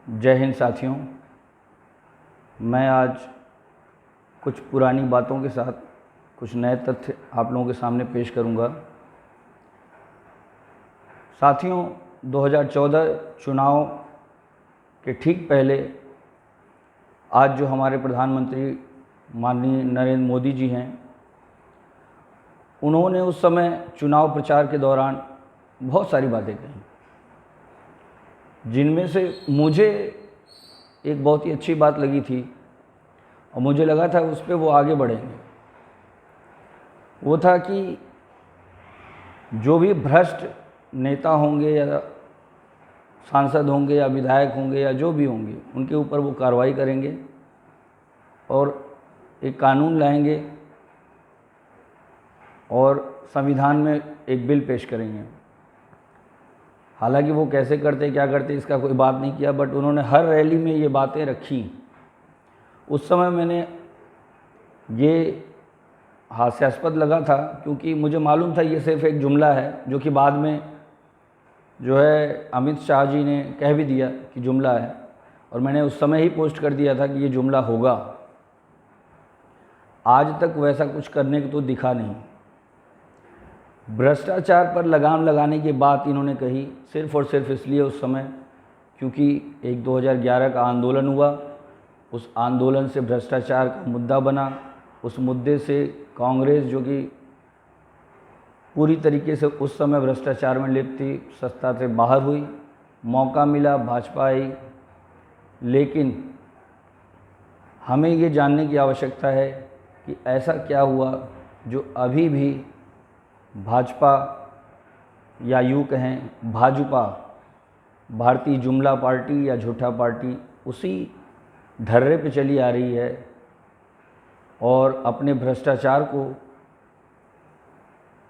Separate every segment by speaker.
Speaker 1: जय हिंद साथियों। मैं आज कुछ पुरानी बातों के साथ कुछ नए तथ्य आप लोगों के सामने पेश करूंगा। साथियों, 2014 चुनाव के ठीक पहले आज जो हमारे प्रधानमंत्री माननीय नरेंद्र मोदी जी हैं, उन्होंने उस समय चुनाव प्रचार के दौरान बहुत सारी बातें कही, जिनमें से मुझे एक बहुत ही अच्छी बात लगी थी और मुझे लगा था उस पर वो आगे बढ़ेंगे। वो था कि जो भी भ्रष्ट नेता होंगे या सांसद होंगे या विधायक होंगे या जो भी होंगे, उनके ऊपर वो कार्रवाई करेंगे और एक कानून लाएंगे और संविधान में एक बिल पेश करेंगे। हालांकि वो कैसे करते क्या करते इसका कोई बात नहीं किया, बट उन्होंने हर रैली में ये बातें रखी। उस समय मैंने ये हास्यास्पद लगा था, क्योंकि मुझे मालूम था ये सिर्फ एक जुमला है, जो कि बाद में जो है अमित शाह जी ने कह भी दिया कि जुमला है, और मैंने उस समय ही पोस्ट कर दिया था कि ये जुमला होगा। आज तक वैसा कुछ करने को तो दिखा नहीं। भ्रष्टाचार पर लगाम लगाने की बात इन्होंने कही सिर्फ और सिर्फ इसलिए उस समय क्योंकि एक 2011 का आंदोलन हुआ। उस आंदोलन से भ्रष्टाचार का मुद्दा बना। उस मुद्दे से कांग्रेस, जो कि पूरी तरीके से उस समय भ्रष्टाचार में लिप्त थी, सत्ता से बाहर हुई। मौका मिला, भाजपा आई। लेकिन हमें ये जानने की आवश्यकता है कि ऐसा क्या हुआ जो अभी भी भाजपा या यूँ कहें भाजपा, भारतीय जुमला पार्टी या झूठा पार्टी, उसी ढर्रे पे चली आ रही है और अपने भ्रष्टाचार को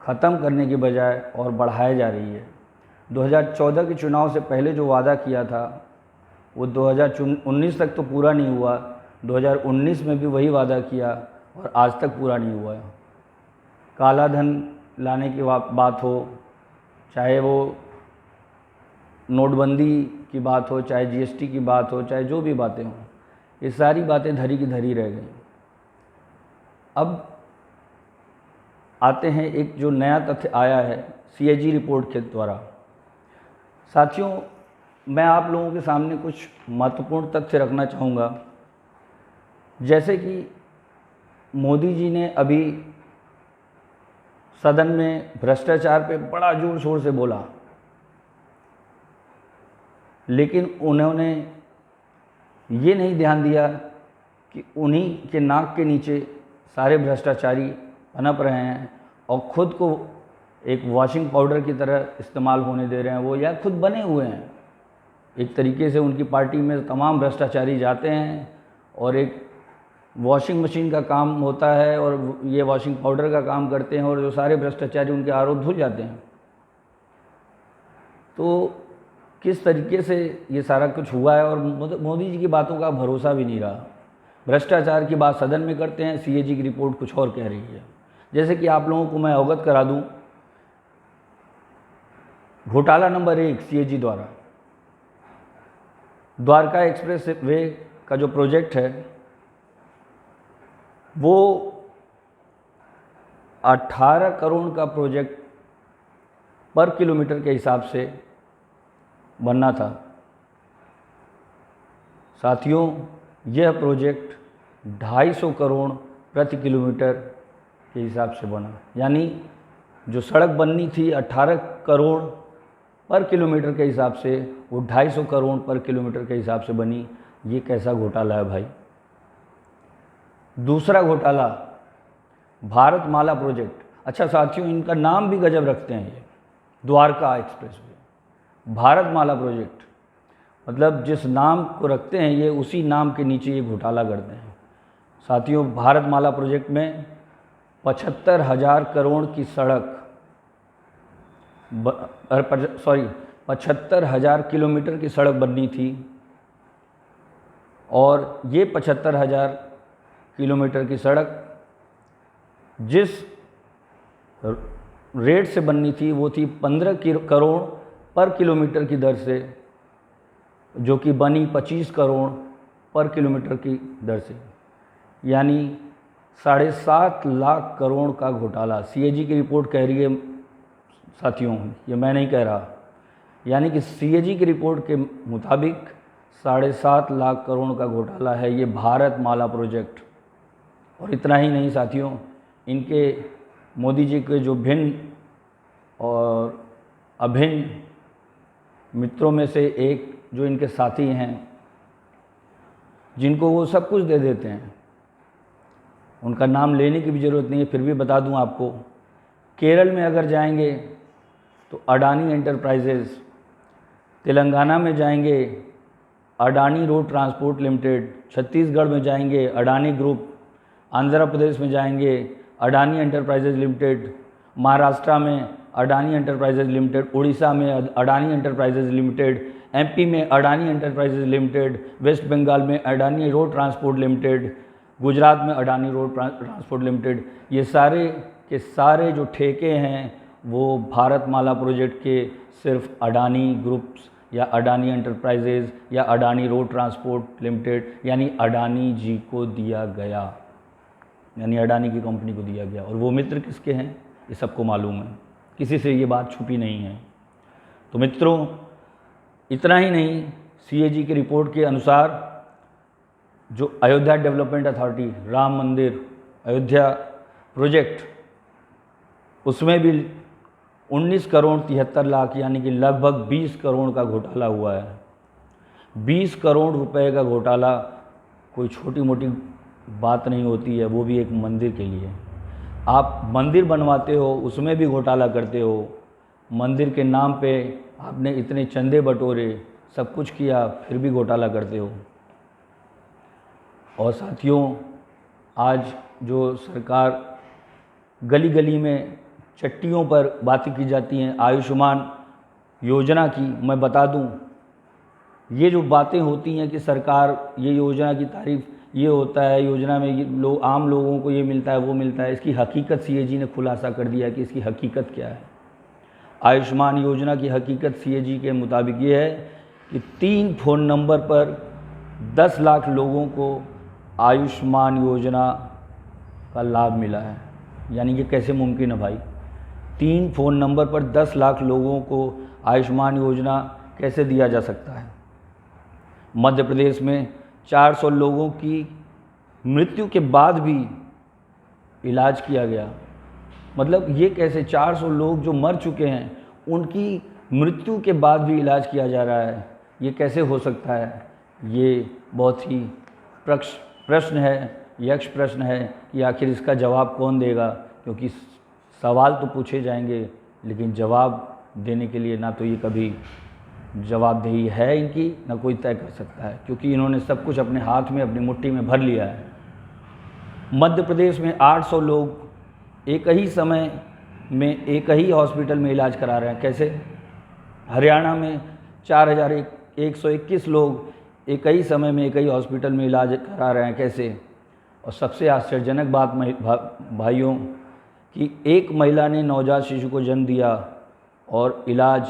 Speaker 1: ख़त्म करने के बजाय और बढ़ाए जा रही है। 2014 के चुनाव से पहले जो वादा किया था वो 2019 तक तो पूरा नहीं हुआ। 2019 में भी वही वादा किया और आज तक पूरा नहीं हुआ है। काला धन लाने की बात हो, चाहे वो नोटबंदी की बात हो, चाहे जीएसटी की बात हो, चाहे जो भी बातें हों, ये सारी बातें धरी की धरी रह गई। अब आते हैं एक जो नया तथ्य आया है सीएजी रिपोर्ट के द्वारा। साथियों, मैं आप लोगों के सामने कुछ महत्वपूर्ण तथ्य रखना चाहूँगा। जैसे कि मोदी जी ने अभी सदन में भ्रष्टाचार पे बड़ा जोर शोर से बोला, लेकिन उन्होंने ये नहीं ध्यान दिया कि उन्हीं के नाक के नीचे सारे भ्रष्टाचारी पनप रहे हैं और ख़ुद को एक वॉशिंग पाउडर की तरह इस्तेमाल होने दे रहे हैं वो, या खुद बने हुए हैं। एक तरीके से उनकी पार्टी में तमाम भ्रष्टाचारी जाते हैं और एक वॉशिंग मशीन का काम होता है और ये वॉशिंग पाउडर का काम करते हैं, और जो सारे भ्रष्टाचारी उनके आरोप धुल जाते हैं। तो किस तरीके से ये सारा कुछ हुआ है, और मोदी जी की बातों का भरोसा भी नहीं रहा। भ्रष्टाचार की बात सदन में करते हैं, सीएजी की रिपोर्ट कुछ और कह रही है। जैसे कि आप लोगों को मैं अवगत करा दूं, घोटाला नंबर 1 सीएजी द्वारा द्वारका एक्सप्रेस वे का जो प्रोजेक्ट है वो 18 करोड़ का प्रोजेक्ट पर किलोमीटर के हिसाब से बनना था। साथियों, यह प्रोजेक्ट 250 करोड़ प्रति किलोमीटर के हिसाब से बना, यानी जो सड़क बननी थी 18 करोड़ पर किलोमीटर के हिसाब से, वो 250 करोड़ पर किलोमीटर के हिसाब से बनी। ये कैसा घोटाला है भाई। दूसरा घोटाला, भारत माला प्रोजेक्ट। अच्छा साथियों, इनका नाम भी गजब रखते हैं। ये द्वारका एक्सप्रेस वे, भारत माला प्रोजेक्ट, मतलब जिस नाम को रखते हैं ये, उसी नाम के नीचे ये घोटाला करते हैं। साथियों, भारत माला प्रोजेक्ट में 75,000 करोड़ की सड़क 75,000 किलोमीटर की सड़क बननी थी, और ये 75,000 किलोमीटर की सड़क जिस रेट से बननी थी वो थी 15 करोड़ पर किलोमीटर की दर से जो कि बनी 25 करोड़ पर किलोमीटर की दर से, यानी 7.5 लाख करोड़ का घोटाला। सीएजी की रिपोर्ट कह रही है साथियों, ये मैं नहीं कह रहा, यानी कि सीएजी की रिपोर्ट के मुताबिक 7.5 लाख करोड़ का घोटाला है ये भारत माला प्रोजेक्ट। और इतना ही नहीं साथियों, इनके मोदी जी के जो भिन्न और अभिन्न मित्रों में से एक जो इनके साथी हैं, जिनको वो सब कुछ दे देते हैं, उनका नाम लेने की भी ज़रूरत नहीं है, फिर भी बता दूं आपको। केरल में अगर जाएंगे तो अडानी एंटरप्राइजेज़, तेलंगाना में जाएंगे Adani Road Transport limited, Chhattisgarh में जाएंगे अडानी ग्रुप, आंध्र प्रदेश में जाएंगे अडानी एंटरप्राइजेज़ लिमिटेड, महाराष्ट्र में अडानी एंटरप्राइजेज़ लिमिटेड, उड़ीसा में अडानी एंटरप्राइजेज़ लिमिटेड, एमपी में Adani Enterprises Limited, West Bengal में Adani Road Transport Limited, Gujarat में अडानी रोड ट्रांसपोर्ट लिमिटेड। ये सारे के सारे जो ठेके हैं वो भारत माला प्रोजेक्ट के सिर्फ अडानी ग्रुप्स या अडानी एंटरप्राइजेज़ या अडानी रोड ट्रांसपोर्ट लिमिटेड यानी अडानी जी को दिया गया, यानी अडानी की कंपनी को दिया गया। और वो मित्र किसके हैं ये सबको मालूम है, किसी से ये बात छुपी नहीं है। तो मित्रों, इतना ही नहीं, सीएजी की रिपोर्ट के अनुसार जो अयोध्या डेवलपमेंट अथॉरिटी, राम मंदिर अयोध्या प्रोजेक्ट, उसमें भी 19 करोड़ 73 लाख यानी कि लगभग 20 करोड़ का घोटाला हुआ है। 20 करोड़ रुपए का घोटाला कोई छोटी मोटी बात नहीं होती है, वो भी एक मंदिर के लिए। आप मंदिर बनवाते हो, उसमें भी घोटाला करते हो। मंदिर के नाम पे आपने इतने चंदे बटोरे, सब कुछ किया, फिर भी घोटाला करते हो। और साथियों, आज जो सरकार गली गली में चट्टियों पर बातें की जाती हैं आयुष्मान योजना की, मैं बता दूं, ये जो बातें होती हैं कि सरकार ये योजना की तारीफ, ये होता है योजना में ये आम लोगों को ये मिलता है वो मिलता है, इसकी हकीकत सीएजी ने खुलासा कर दिया है कि इसकी हकीकत क्या है। आयुष्मान योजना की हकीकत सीएजी के मुताबिक ये है कि 3 फ़ोन नंबर पर 10 लाख लोगों को आयुष्मान योजना का लाभ मिला है। यानी कि कैसे मुमकिन है भाई, 3 फ़ोन नंबर पर 10 लाख लोगों को आयुष्मान योजना कैसे दिया जा सकता है। मध्य प्रदेश में 400 लोगों की मृत्यु के बाद भी इलाज किया गया। मतलब ये कैसे, 400 लोग जो मर चुके हैं उनकी मृत्यु के बाद भी इलाज किया जा रहा है, ये कैसे हो सकता है। ये बहुत ही प्रश्न है, यक्ष प्रश्न है कि आखिर इसका जवाब कौन देगा, क्योंकि सवाल तो पूछे जाएंगे लेकिन जवाब देने के लिए ना तो ये कभी जवाबदेही है इनकी, ना कोई तय कर सकता है, क्योंकि इन्होंने सब कुछ अपने हाथ में, अपनी मुट्ठी में भर लिया है। मध्य प्रदेश में 800 लोग एक ही समय में एक ही हॉस्पिटल में इलाज करा रहे हैं, कैसे। हरियाणा में 4121 लोग एक ही समय में एक ही हॉस्पिटल में इलाज करा रहे हैं, कैसे। और सबसे आश्चर्यजनक बात भाइयों कि एक महिला ने नवजात शिशु को जन्म दिया और इलाज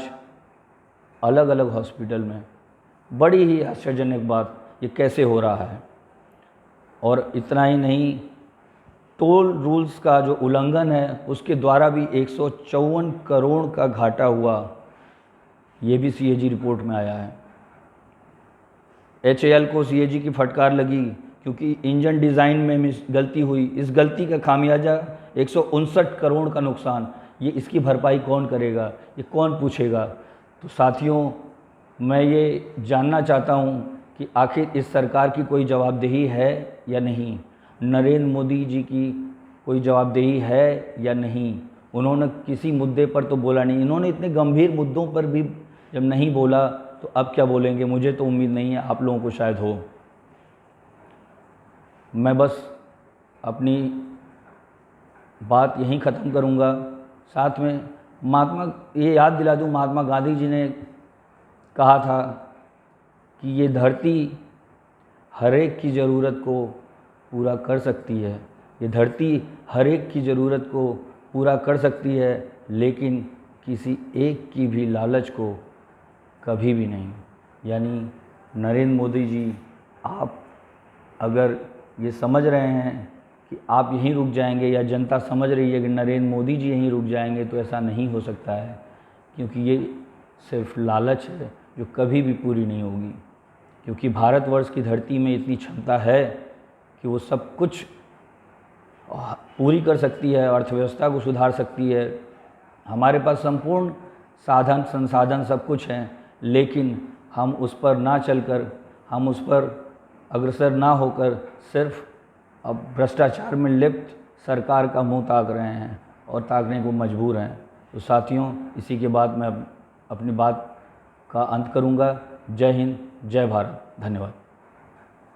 Speaker 1: अलग अलग हॉस्पिटल में। बड़ी ही आश्चर्यजनक बात, ये कैसे हो रहा है। और इतना ही नहीं, टोल रूल्स का जो उल्लंघन है उसके द्वारा भी 154 करोड़ का घाटा हुआ, ये भी सीएजी रिपोर्ट में आया है। एचएएल को सीएजी की फटकार लगी क्योंकि इंजन डिज़ाइन में गलती हुई। इस गलती का खामियाजा 159 करोड़ का नुकसान, ये इसकी भरपाई कौन करेगा, ये कौन पूछेगा। तो साथियों, मैं ये जानना चाहता हूँ कि आखिर इस सरकार की कोई जवाबदेही है या नहीं, नरेंद्र मोदी जी की कोई जवाबदेही है या नहीं। उन्होंने किसी मुद्दे पर तो बोला नहीं, इन्होंने इतने गंभीर मुद्दों पर भी जब नहीं बोला तो अब क्या बोलेंगे, मुझे तो उम्मीद नहीं है, आप लोगों को शायद हो। मैं बस अपनी बात यहीं ख़त्म करूँगा। साथ में ये याद दिला दूँ, महात्मा गांधी जी ने कहा था कि ये धरती हर एक की ज़रूरत को पूरा कर सकती है, ये धरती हर एक की ज़रूरत को पूरा कर सकती है, लेकिन किसी एक की भी लालच को कभी भी नहीं। यानी नरेंद्र मोदी जी, आप अगर ये समझ रहे हैं कि आप यहीं रुक जाएंगे, या जनता समझ रही है कि नरेंद्र मोदी जी यहीं रुक जाएंगे, तो ऐसा नहीं हो सकता है, क्योंकि ये सिर्फ लालच है जो कभी भी पूरी नहीं होगी। क्योंकि भारतवर्ष की धरती में इतनी क्षमता है कि वो सब कुछ पूरी कर सकती है, अर्थव्यवस्था को सुधार सकती है। हमारे पास संपूर्ण साधन संसाधन सब कुछ हैं, लेकिन हम उस पर ना चलकर, हम उस पर अग्रसर ना होकर सिर्फ अब भ्रष्टाचार में लिप्त सरकार का मुंह ताक रहे हैं और ताकने को मजबूर हैं। तो साथियों, इसी के बाद मैं अपनी बात का अंत करूंगा। जय हिंद, जय भारत, धन्यवाद।